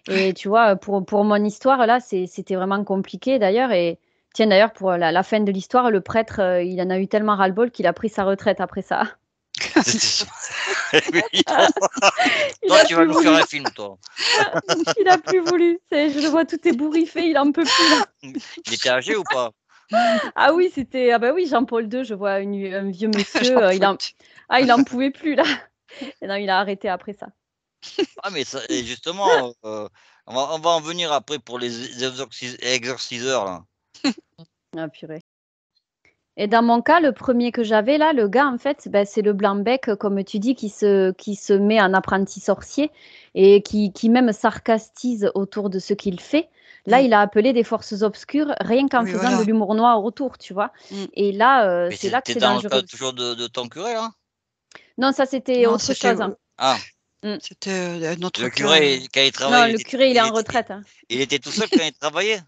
Et tu vois, pour mon histoire, là, c'était vraiment compliqué d'ailleurs. Et tiens, d'ailleurs, pour la fin de l'histoire, le prêtre, il en a eu tellement ras-le-bol qu'il a pris sa retraite après ça. C'est évident. Il Toi, a tu vas plus nous faire voulu. un film, toi. Il a plus voulu. Je le vois tout ébouriffé, il en peut plus là. Il était âgé ou pas? Ah oui, ah bah oui, Jean-Paul II, je vois un vieux monsieur, Jean-Paul II. il en pouvait plus là. Et non, il a arrêté après ça. Ah, mais ça, et justement, on va en venir après pour les exorciseurs, là. Ah purée. Et dans mon cas, le premier que j'avais là, le gars, en fait, bah, c'est le blanc-bec, comme tu dis, qui se met en apprenti sorcier et qui même sarcastise autour de ce qu'il fait. Là, il a appelé des forces obscures rien qu'en Oui, faisant de voilà. l'humour noir autour, tu vois. Mm. Et là, Mais c'est là que c'était c'est dans le cas dangereux. toujours de ton curé, là? Non, ça, c'était Non, autre chose, hein. Ah, Mm. c'était un autre le cas. curé, quand il Non, travaillait, le curé, il est en retraite, hein. il était tout seul quand il travaillait?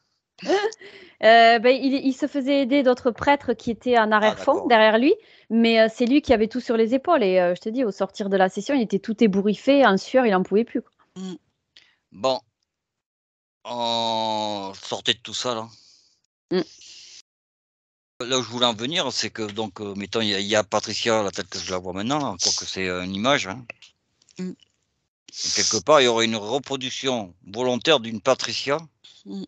Ben, il se faisait aider d'autres prêtres qui étaient en Ah, arrière-fond, d'accord. derrière lui, mais c'est lui qui avait tout sur les épaules. Et je te dis, au sortir de la session, il était tout ébouriffé, en sueur, il n'en pouvait plus, quoi. Mm. Bon, on sortait de tout ça, là. Mm. Là où je voulais en venir, c'est que, donc, mettons, il y a Patricia, là, telle que je la vois maintenant, là, encore que c'est une image, hein. Mm. Et quelque part, il y aurait une reproduction volontaire d'une Patricia Mm.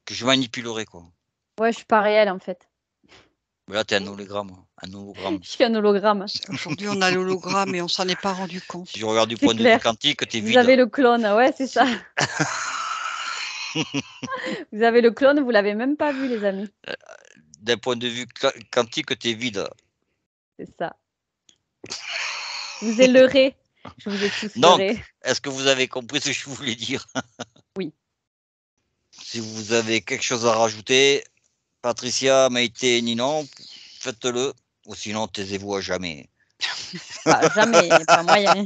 que je manipulerais, quoi. Ouais, je suis pas réelle, en fait. Mais là, t'es un hologramme, un hologramme. Je suis un hologramme, Aujourd'hui, on a l'hologramme et on s'en est pas rendu compte. Si je regarde du c'est point de vue clair. quantique, t'es Vous vide. avez le clone, ouais, c'est ça. Vous avez le clone, vous l'avez même pas vu, les amis. D'un point de vue quantique, t'es vide. C'est ça. Je vous ai leurré. Je vous ai tous Donc, leurré. est-ce que vous avez compris ce que je voulais dire? Oui. Si vous avez quelque chose à rajouter, Patricia, Maïté, Ninon, faites-le. Ou sinon, taisez-vous à jamais. Bah, jamais, pas moyen.